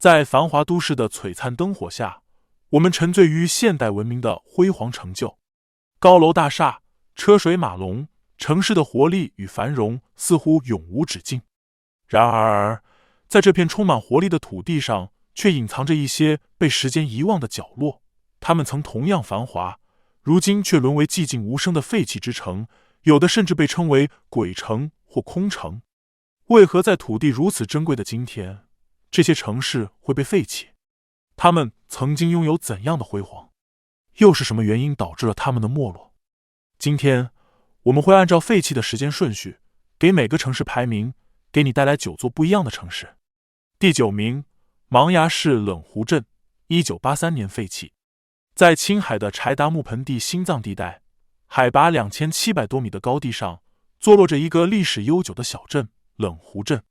在繁华都市的璀璨灯火下，我们沉醉于现代文明的辉煌成就。高楼大厦，车水马龙，城市的活力与繁荣似乎永无止境。然而，在这片充满活力的土地上，却隐藏着一些被时间遗忘的角落。它们曾同样繁华，如今却沦为寂静无声的废弃之城，有的甚至被称为鬼城或空城。为何在土地如此珍贵的今天，这些城市会被废弃？它们曾经拥有怎样的辉煌？又是什么原因导致了它们的没落？今天，我们会按照废弃的时间顺序，给每个城市排名，给你带来9座不一样的城市。第9名，芒崖市冷湖镇，1983年废弃。在青海的柴达木盆地心脏地带，海拔2700多米的高地上，坐落着一个历史悠久的小镇冷湖镇。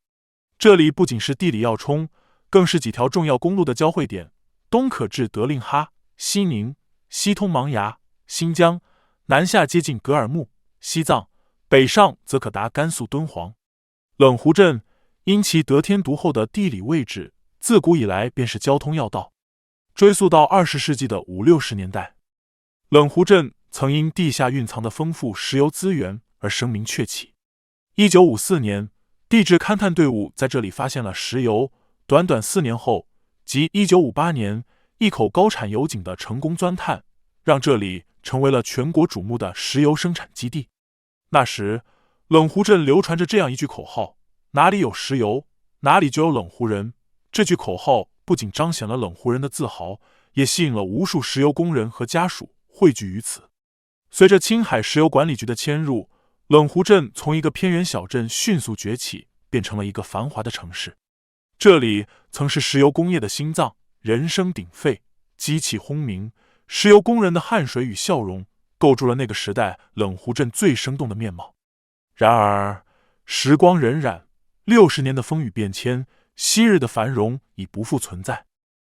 这里不仅是地理要冲，更是几条重要公路的交汇点，东可至德令哈、西宁，西通芒崖、新疆，南下接近格尔木、西藏，北上则可达甘肃敦煌。冷湖镇因其得天独厚的地理位置，自古以来便是交通要道。追溯到20世纪的50、60年代，冷湖镇曾因地下蕴藏的丰富石油资源而声名鹊起。1954年，地质勘探队伍在这里发现了石油，短短4年后，即1958年，一口高产油井的成功钻探，让这里成为了全国瞩目的石油生产基地。那时，冷湖镇流传着这样一句口号：哪里有石油，哪里就有冷湖人。这句口号不仅彰显了冷湖人的自豪，也吸引了无数石油工人和家属汇聚于此。随着青海石油管理局的迁入，冷湖镇从一个偏远小镇迅速崛起，变成了一个繁华的城市。这里曾是石油工业的心脏，人声鼎沸，机器轰鸣，石油工人的汗水与笑容，构筑了那个时代冷湖镇最生动的面貌。然而，时光荏苒，60年的风雨变迁，昔日的繁荣已不复存在。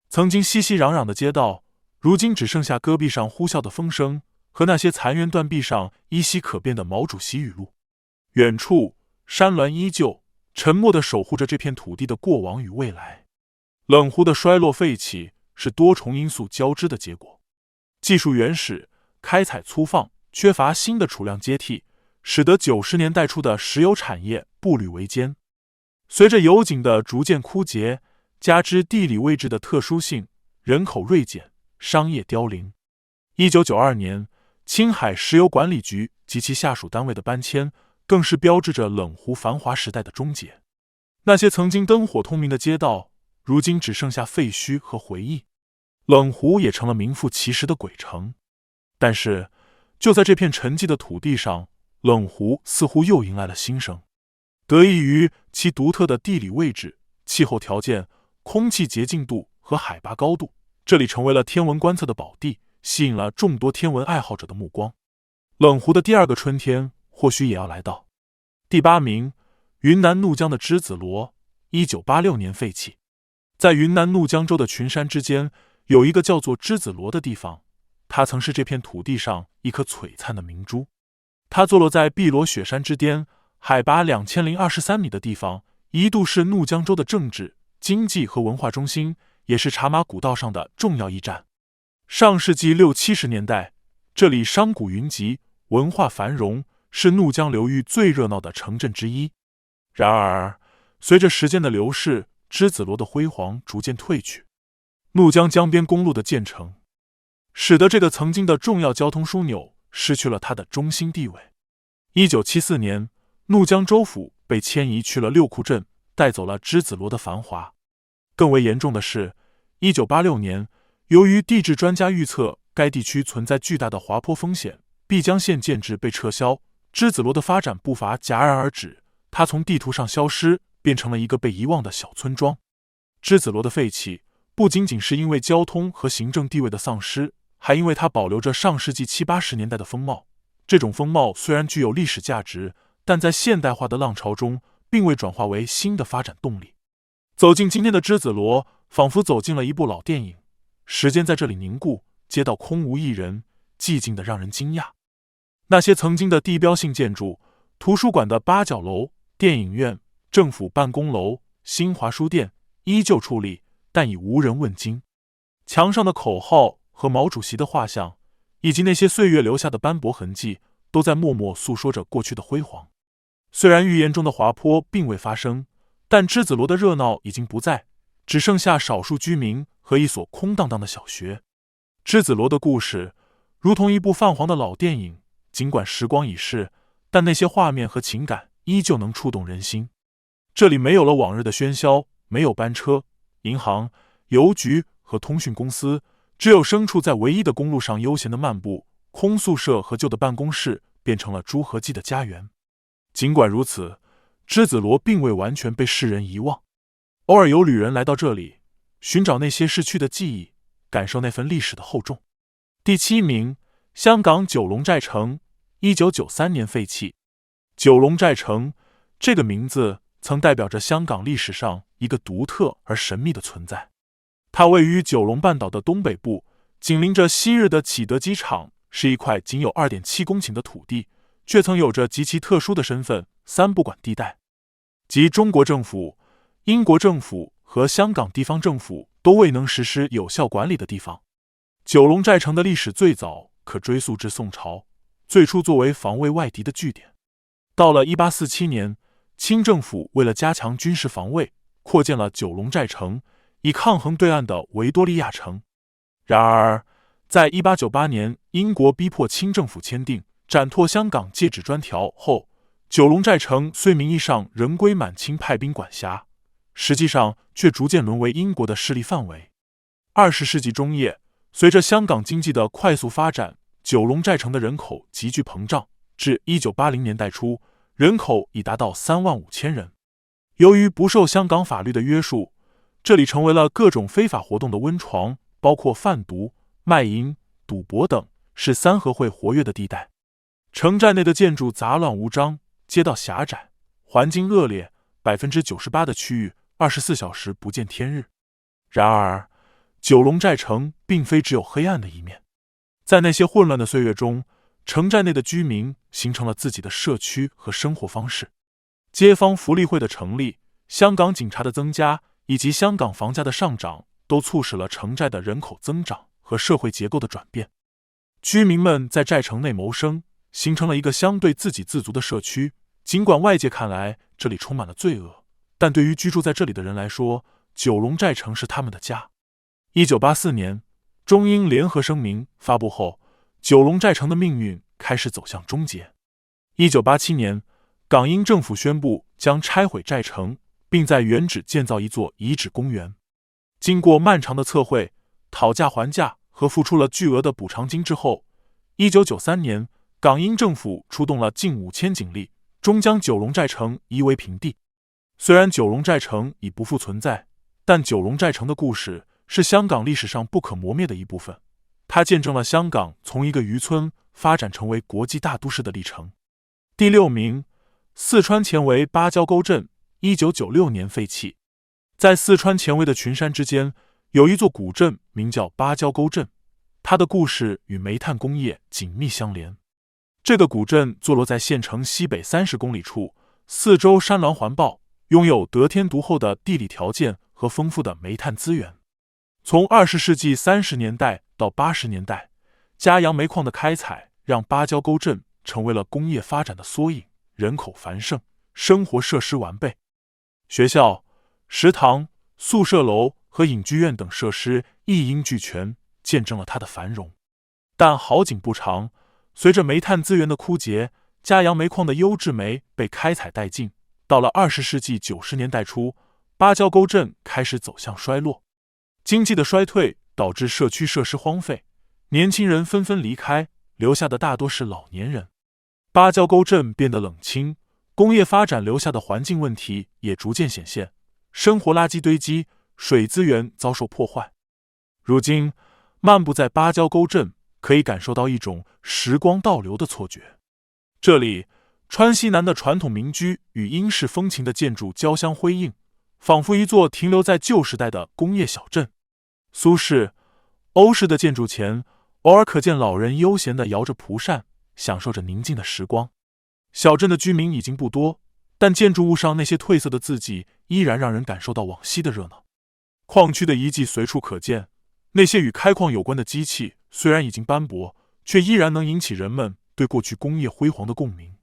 曾经熙熙攘攘的街道，如今只剩下戈壁上呼啸的风声和那些残垣断壁上依稀可辨的毛主席语录。远处，山峦依旧，沉默地守护着这片土地的过往与未来。冷湖的衰落废弃是多重因素交织的结果。技术原始，开采粗放，缺乏新的储量接替，使得90年代初的石油产业步履维艰。随着油井的逐渐枯竭，加之地理位置的特殊性，人口锐减，商业凋零。1992年，青海石油管理局及其下属单位的搬迁，更是标志着冷湖繁华时代的终结。那些曾经灯火通明的街道，如今只剩下废墟和回忆。冷湖也成了名副其实的鬼城。但是，就在这片沉寂的土地上，冷湖似乎又迎来了新生。得益于其独特的地理位置、气候条件、空气洁净度和海拔高度，这里成为了天文观测的宝地，吸引了众多天文爱好者的目光。冷湖的第2个春天或许也要来到。第8名，云南怒江的栀子罗，1986年废弃。在云南怒江州的群山之间，有一个叫做栀子罗的地方，它曾是这片土地上一颗璀璨的明珠。它坐落在碧罗雪山之巅，海拔2023米的地方，一度是怒江州的政治、经济和文化中心，也是茶马古道上的重要驿站。上世纪60、70年代，这里商贾云集，文化繁荣，是怒江流域最热闹的城镇之一。然而，随着时间的流逝，栀子罗的辉煌逐渐褪去。怒江江边公路的建成，使得这个曾经的重要交通枢纽失去了它的中心地位。1974年，怒江州府被迁移去了六库镇，带走了栀子罗的繁华。更为严重的是，1986年，由于地质专家预测该地区存在巨大的滑坡风险，碧江县建制被撤销，栀子罗的发展步伐戛然而止，它从地图上消失，变成了一个被遗忘的小村庄。栀子罗的废弃不仅仅是因为交通和行政地位的丧失，还因为它保留着上世纪70、80年代的风貌。这种风貌虽然具有历史价值，但在现代化的浪潮中，并未转化为新的发展动力。走进今天的栀子罗，仿佛走进了一部老电影，时间在这里凝固，街道空无一人，寂静的让人惊讶。那些曾经的地标性建筑，图书馆的8角楼、电影院、政府办公楼、新华书店，依旧矗立，但已无人问津。墙上的口号和毛主席的画像，以及那些岁月留下的斑驳痕迹，都在默默诉说着过去的辉煌。虽然预言中的滑坡并未发生，但栀子罗的热闹已经不在，只剩下少数居民和一所空荡荡的小学。栀子罗的故事如同一部泛黄的老电影，尽管时光已逝，但那些画面和情感依旧能触动人心。这里没有了往日的喧嚣，没有班车、银行、邮局和通讯公司，只有牲畜在唯一的公路上悠闲的漫步，空宿舍和旧的办公室变成了朱鹄基的家园。尽管如此，栀子罗并未完全被世人遗忘，偶尔有旅人来到这里，寻找那些逝去的记忆，感受那份历史的厚重。第7名，香港九龙寨城，1993年废弃。九龙寨城这个名字曾代表着香港历史上一个独特而神秘的存在。它位于九龙半岛的东北部，紧邻着昔日的启德机场，是一块仅有 2.7 公顷的土地，却曾有着极其特殊的身份——三不管地带，即中国政府、英国政府和香港地方政府都未能实施有效管理的地方。九龙寨城的历史最早可追溯至宋朝，最初作为防卫外敌的据点。到了1847年，清政府为了加强军事防卫，扩建了九龙寨城，以抗衡对岸的维多利亚城。然而，在1898年英国逼迫清政府签订斩拓香港界址专条后，九龙寨城虽名义上仍归满清派兵管辖，实际上却逐渐沦为英国的势力范围。20世纪中叶，随着香港经济的快速发展，九龙寨城的人口急剧膨胀，至1980年代初，人口已达到35000人。由于不受香港法律的约束，这里成为了各种非法活动的温床，包括贩毒、卖淫、赌博等，是三合会活跃的地带。城寨内的建筑杂乱无章，街道狭窄，环境恶劣，98%的区域24小时不见天日。然而，九龙寨城并非只有黑暗的一面。在那些混乱的岁月中，城寨内的居民形成了自己的社区和生活方式。街坊福利会的成立、香港警察的增加以及香港房价的上涨，都促使了城寨的人口增长和社会结构的转变。居民们在寨城内谋生，形成了一个相对自给自足的社区。尽管外界看来这里充满了罪恶，但对于居住在这里的人来说，九龙寨城是他们的家。1984年，中英联合声明发布后，九龙寨城的命运开始走向终结。1987年，港英政府宣布将拆毁寨城，并在原址建造一座遗址公园。经过漫长的测绘、讨价还价和付出了巨额的补偿金之后，1993年，港英政府出动了近5000警力，终将九龙寨城夷为平地。虽然九龙寨城已不复存在，但九龙寨城的故事是香港历史上不可磨灭的一部分。它见证了香港从一个渔村发展成为国际大都市的历程。第6名，四川前围芭蕉沟镇，1996年废弃。在四川前围的群山之间，有一座古镇，名叫芭蕉沟镇。它的故事与煤炭工业紧密相连。这个古镇坐落在县城西北30公里处，四周山峦环抱，拥有得天独厚的地理条件和丰富的煤炭资源。从20世纪30年代到80年代，嘉阳煤矿的开采让芭蕉沟镇成为了工业发展的缩影，人口繁盛，生活设施完备。学校、食堂、宿舍楼和影剧院等设施一应俱全，见证了它的繁荣。但好景不长，随着煤炭资源的枯竭，嘉阳煤矿的优质煤被开采殆尽。到了20世纪90年代初，芭蕉沟镇开始走向衰落。经济的衰退导致社区设施荒废，年轻人纷纷离开，留下的大多是老年人。芭蕉沟镇变得冷清，工业发展留下的环境问题也逐渐显现，生活垃圾堆积，水资源遭受破坏。如今，漫步在芭蕉沟镇，可以感受到一种时光倒流的错觉。这里，川西南的传统民居与英式风情的建筑交相辉映，仿佛一座停留在旧时代的工业小镇。苏式、欧式的建筑前，偶尔可见老人悠闲地摇着蒲扇，享受着宁静的时光。小镇的居民已经不多，但建筑物上那些褪色的字迹依然让人感受到往昔的热闹。矿区的遗迹随处可见，那些与开矿有关的机器虽然已经斑驳，却依然能引起人们对过去工业辉煌的共鸣。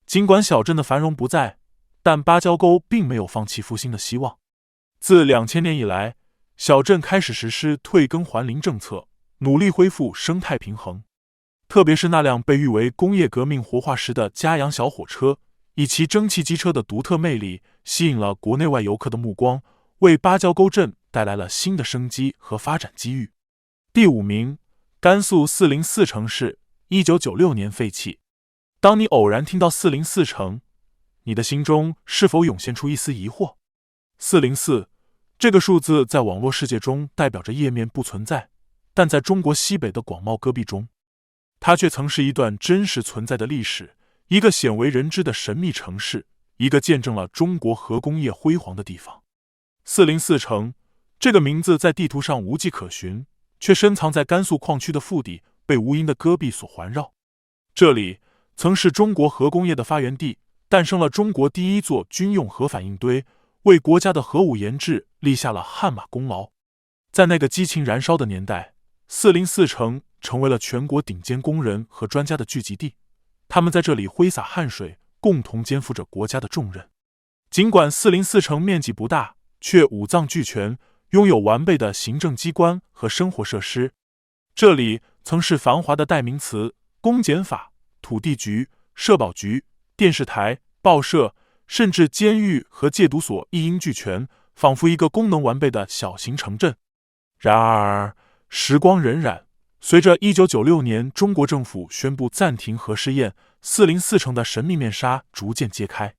尽管小镇的繁荣不在，但芭蕉沟并没有放弃复兴的希望。自2000年以来，小镇开始实施退耕还林政策，努力恢复生态平衡。特别是那辆被誉为工业革命活化石的嘉阳小火车，以其蒸汽机车的独特魅力，吸引了国内外游客的目光，为芭蕉沟镇带来了新的生机和发展机遇。第5名，甘肃404城市，1996年废弃。当你偶然听到404城，你的心中是否涌现出一丝疑惑？404这个数字在网络世界中代表着页面不存在，但在中国西北的广袤戈壁中，它却曾是一段真实存在的历史，一个鲜为人知的神秘城市，一个见证了中国核工业辉煌的地方。404城这个名字在地图上无迹可寻，却深藏在甘肃矿区的腹地，被无垠的戈壁所环绕。这里曾是中国核工业的发源地，诞生了中国第一座军用核反应堆，为国家的核武研制立下了汗马功劳。在那个激情燃烧的年代，404城成为了全国顶尖工人和专家的聚集地，他们在这里挥洒汗水，共同肩负着国家的重任。尽管404城面积不大，却五脏俱全，拥有完备的行政机关和生活设施。这里曾是繁华的代名词，公检法、土地局、社保局、电视台、报社，甚至监狱和戒毒所一应俱全，仿佛一个功能完备的小型城镇。然而时光荏苒，随着1996年中国政府宣布暂停核试验，404城的神秘面纱逐渐揭开。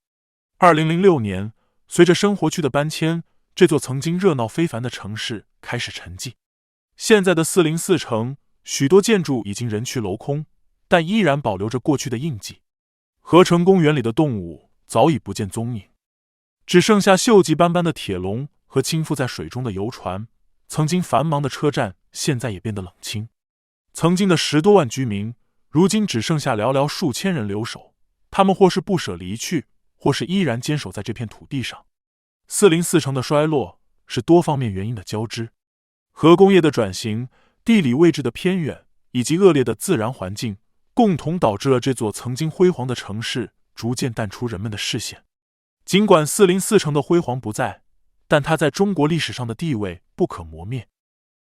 2006年，随着生活区的搬迁，这座曾经热闹非凡的城市开始沉寂。现在的404城，许多建筑已经人去楼空，但依然保留着过去的印记。合成公园里的动物早已不见踪影，只剩下锈迹斑斑的铁笼和倾覆在水中的游船。曾经繁忙的车站现在也变得冷清，曾经的10多万居民如今只剩下寥寥数千人留守，他们或是不舍离去，或是依然坚守在这片土地上。404城的衰落是多方面原因的交织，核工业的转型、地理位置的偏远以及恶劣的自然环境，共同导致了这座曾经辉煌的城市逐渐淡出人们的视线。尽管404城的辉煌不在，但它在中国历史上的地位不可磨灭。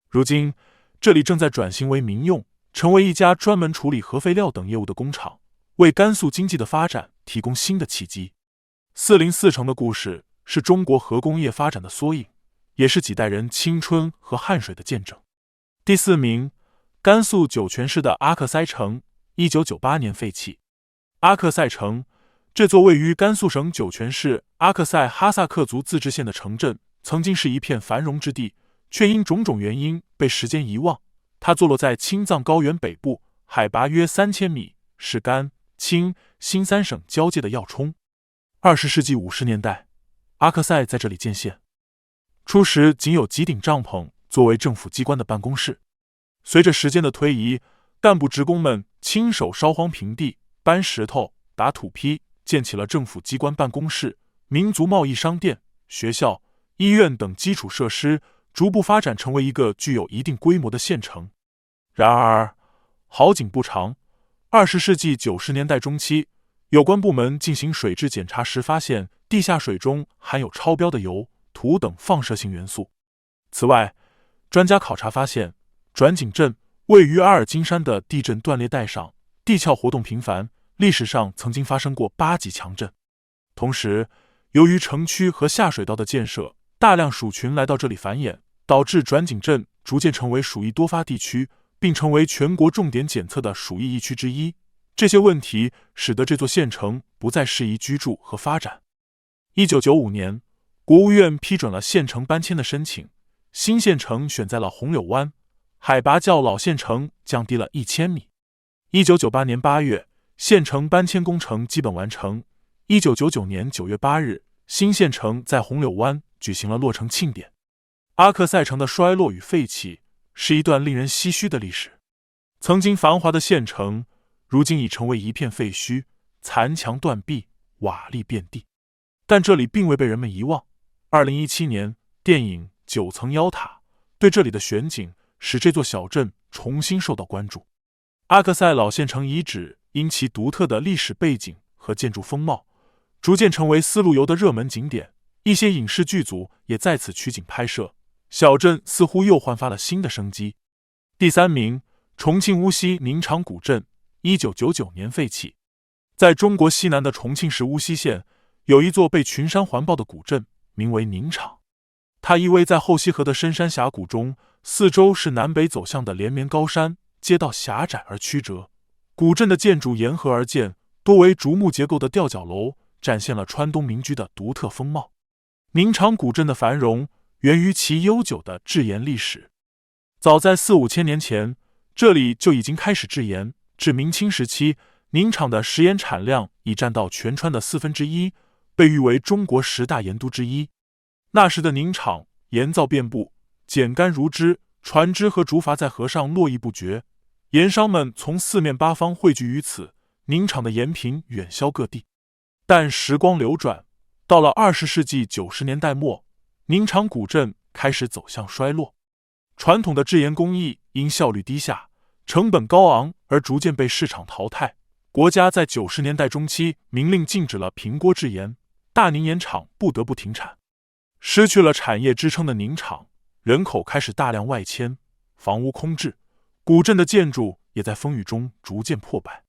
如今，这里正在转型为民用，成为一家专门处理核废料等业务的工厂，为甘肃经济的发展提供新的契机。404城的故事是中国核工业发展的缩影，也是几代人青春和汗水的见证。第4名，甘肃酒泉市的阿克塞城，1998年废弃。阿克塞城这座位于甘肃省酒泉市阿克塞哈萨克族自治县的城镇，曾经是一片繁荣之地，却因种种原因被时间遗忘。它坐落在青藏高原北部，海拔约3000米，是甘、青、新3省交界的要冲。20世纪50年代，阿克塞在这里建县，初时仅有几顶帐篷作为政府机关的办公室。随着时间的推移，干部职工们亲手烧荒平地，搬石头，打土坯，建起了政府机关办公室、民族贸易商店、学校、医院等基础设施，逐步发展成为一个具有一定规模的县城。然而好景不长，20世纪90年代中期，有关部门进行水质检查时发现地下水中含有超标的铀、土等放射性元素。此外，专家考察发现，转井镇位于阿尔金山的地震断裂带上，地壳活动频繁，历史上曾经发生过8级强震。同时，由于城区和下水道的建设，大量鼠群来到这里繁衍，导致转井镇逐渐成为鼠疫多发地区，并成为全国重点检测的鼠疫疫区之一。这些问题使得这座县城不再适宜居住和发展。1995年，国务院批准了县城搬迁的申请，新县城选在了红柳湾，海拔较老县城降低了1000米。1998年8月，县城搬迁工程基本完成。1999年9月8日，新县城在红柳湾举行了落成庆典。阿克塞城的衰落与废弃是一段令人唏嘘的历史。曾经繁华的县城，如今已成为一片废墟，残墙断壁，瓦砾遍地。但这里并未被人们遗忘。2017年，电影《9层妖塔，对这里的选景使这座小镇重新受到关注。阿克塞老县城遗址因其独特的历史背景和建筑风貌，逐渐成为丝路游的热门景点，一些影视剧组也在此取景拍摄，小镇似乎又焕发了新的生机。第3名，重庆乌溪宁长古镇，1999年废弃。在中国西南的重庆市乌溪县，有一座被群山环抱的古镇，名为宁场。它依偎在后溪河的深山峡谷中，四周是南北走向的连绵高山，街道狭窄而曲折。古镇的建筑沿河而建，多为竹木结构的吊脚楼，展现了川东民居的独特风貌。宁场古镇的繁荣源于其悠久的制盐历史。早在4、5千年前，这里就已经开始制盐，至明清时期，宁场的食盐产量已占到全川的1/4，被誉为中国10大盐都之一。那时的宁场盐造遍布，碱甘如脂，船只和竹筏在河上络绎不绝，盐商们从四面八方汇聚于此，宁场的盐品远销各地。但时光流转，到了20世纪90年代末，宁场古镇开始走向衰落。传统的制盐工艺因效率低下、成本高昂而逐渐被市场淘汰。国家在90年代中期明令禁止了平锅制盐，大宁盐厂不得不停产。失去了产业支撑的宁场，人口开始大量外迁，房屋空置，古镇的建筑也在风雨中逐渐破败。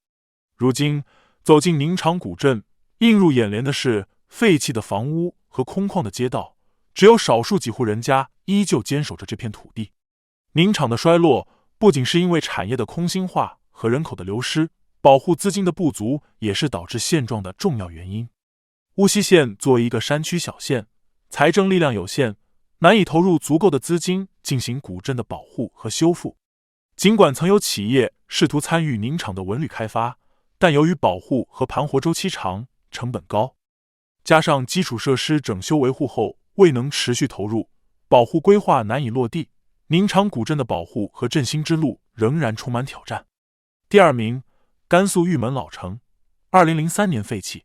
如今走进宁场古镇，映入眼帘的是废弃的房屋和空旷的街道，只有少数几户人家依旧坚守着这片土地。宁场的衰落不仅是因为产业的空心化和人口的流失，保护资金的不足也是导致现状的重要原因。乌溪县作为一个山区小县，财政力量有限，难以投入足够的资金进行古镇的保护和修复。尽管曾有企业试图参与宁场的文旅开发，但由于保护和盘活周期长，成本高，加上基础设施整修维护后未能持续投入，保护规划难以落地，宁场古镇的保护和振兴之路仍然充满挑战。第2名，甘肃玉门老城，2003年废弃。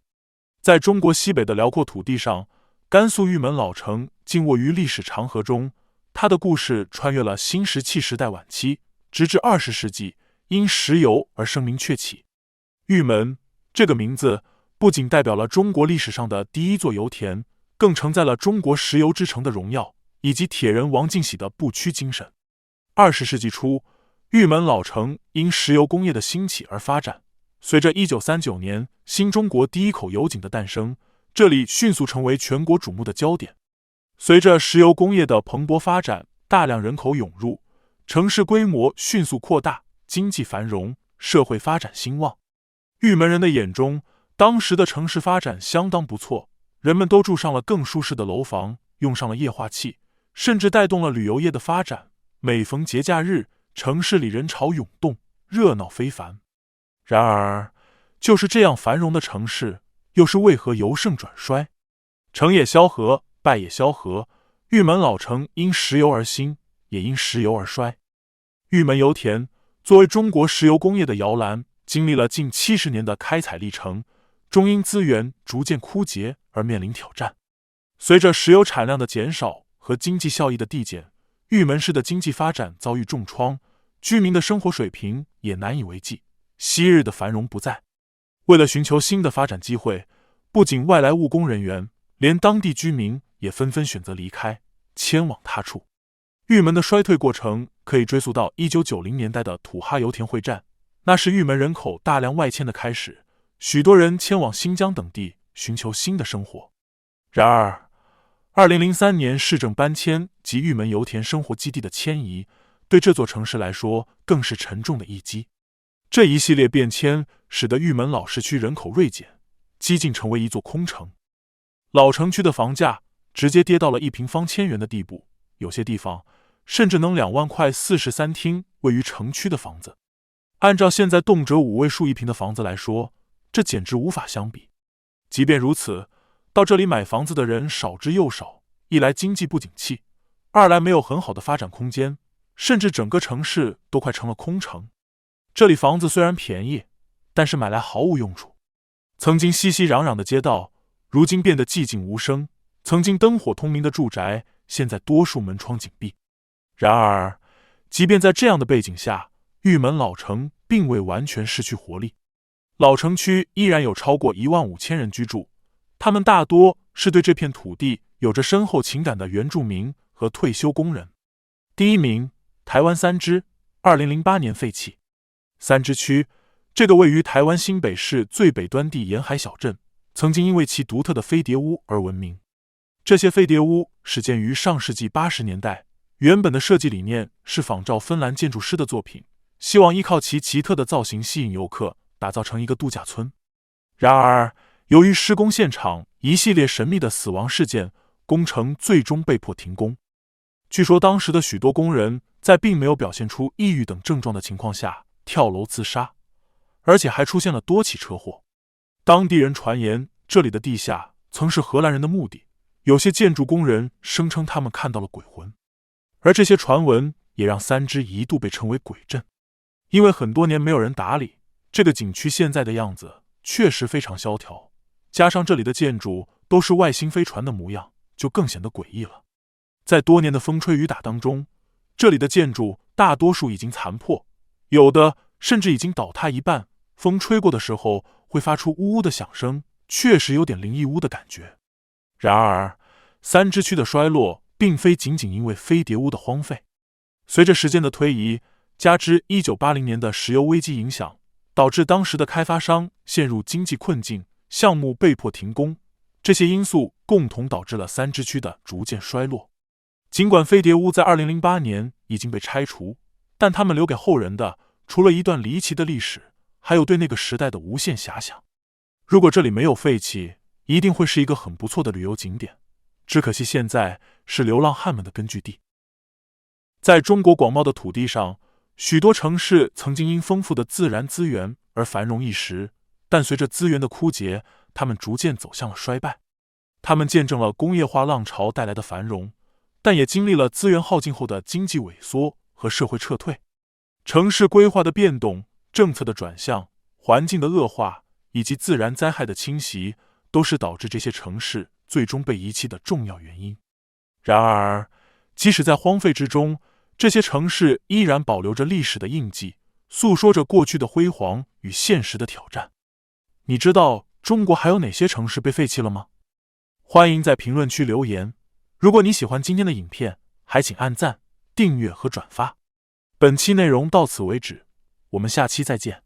在中国西北的辽阔土地上，甘肃玉门老城静卧于历史长河中，它的故事穿越了新石器时代晚期，直至20世纪，因石油而声名鹊起。玉门这个名字不仅代表了中国历史上的第一座油田，更承载了中国石油之城的荣耀，以及铁人王进喜的不屈精神。20世纪初，玉门老城因石油工业的兴起而发展，随着1939年新中国第一口油井的诞生，这里迅速成为全国瞩目的焦点。随着石油工业的蓬勃发展，大量人口涌入，城市规模迅速扩大，经济繁荣，社会发展兴旺。玉门人的眼中，当时的城市发展相当不错，人们都住上了更舒适的楼房，用上了液化气，甚至带动了旅游业的发展。每逢节假日，城市里人潮涌动，热闹非凡。然而，就是这样繁荣的城市，又是为何由盛转衰？成也萧何，败也萧何。玉门老城因石油而兴，也因石油而衰。玉门油田作为中国石油工业的摇篮，经历了近70年的开采历程，终因资源逐渐枯竭而面临挑战。随着石油产量的减少和经济效益的递减，玉门市的经济发展遭遇重创，居民的生活水平也难以为继，昔日的繁荣不再。为了寻求新的发展机会，不仅外来务工人员，连当地居民也纷纷选择离开，迁往他处。玉门的衰退过程可以追溯到1990年代的土哈油田会战，那是玉门人口大量外迁的开始，许多人迁往新疆等地寻求新的生活。然而2003年市政搬迁及玉门油田生活基地的迁移，对这座城市来说更是沉重的一击。这一系列变迁使得玉门老市区人口锐减，几近成为一座空城。老城区的房价直接跌到了1平方千元的地步，有些地方甚至能2万块43厅位于城区的房子。按照现在动辄5位数1平的房子来说，这简直无法相比。即便如此，到这里买房子的人少之又少，一来经济不景气，二来没有很好的发展空间，甚至整个城市都快成了空城。这里房子虽然便宜，但是买来毫无用处。曾经熙熙攘攘的街道，如今变得寂静无声；曾经灯火通明的住宅，现在多数门窗紧闭。然而，即便在这样的背景下，玉门老城并未完全失去活力。老城区依然有超过15000人居住，他们大多是对这片土地有着深厚情感的原住民和退休工人。第一名，台湾三芝，2008年废弃。三芝区，这个位于台湾新北市最北端地沿海小镇，曾经因为其独特的飞碟屋而闻名。这些飞碟屋始建于上世纪80年代，原本的设计理念是仿照芬兰建筑师的作品，希望依靠其奇特的造型吸引游客，打造成一个度假村。然而，由于施工现场一系列神秘的死亡事件，工程最终被迫停工。据说当时的许多工人在并没有表现出抑郁等症状的情况下跳楼自杀，而且还出现了多起车祸。当地人传言，这里的地下曾是荷兰人的墓地，有些建筑工人声称他们看到了鬼魂。而这些传闻也让三芝一度被称为鬼镇。因为很多年没有人打理，这个景区现在的样子确实非常萧条，加上这里的建筑都是外星飞船的模样，就更显得诡异了。在多年的风吹雨打当中，这里的建筑大多数已经残破，有的甚至已经倒塌一半，风吹过的时候会发出呜呜的响声，确实有点灵异屋的感觉。然而，三芝区的衰落并非仅仅因为飞碟屋的荒废。随着时间的推移，加之1980年的石油危机影响，导致当时的开发商陷入经济困境，项目被迫停工，这些因素共同导致了三芝区的逐渐衰落。尽管飞碟屋在2008年已经被拆除，但他们留给后人的除了一段离奇的历史，还有对那个时代的无限遐想。如果这里没有废弃，一定会是一个很不错的旅游景点，只可惜现在是流浪汉们的根据地。在中国广袤的土地上，许多城市曾经因丰富的自然资源而繁荣一时，但随着资源的枯竭，它们逐渐走向了衰败。它们见证了工业化浪潮带来的繁荣，但也经历了资源耗尽后的经济萎缩和社会撤退。城市规划的变动、政策的转向、环境的恶化以及自然灾害的侵袭，都是导致这些城市最终被遗弃的重要原因。然而，即使在荒废之中，这些城市依然保留着历史的印记，诉说着过去的辉煌与现实的挑战。你知道中国还有哪些城市被废弃了吗？欢迎在评论区留言。如果你喜欢今天的影片，还请按赞、订阅和转发。本期内容到此为止，我们下期再见。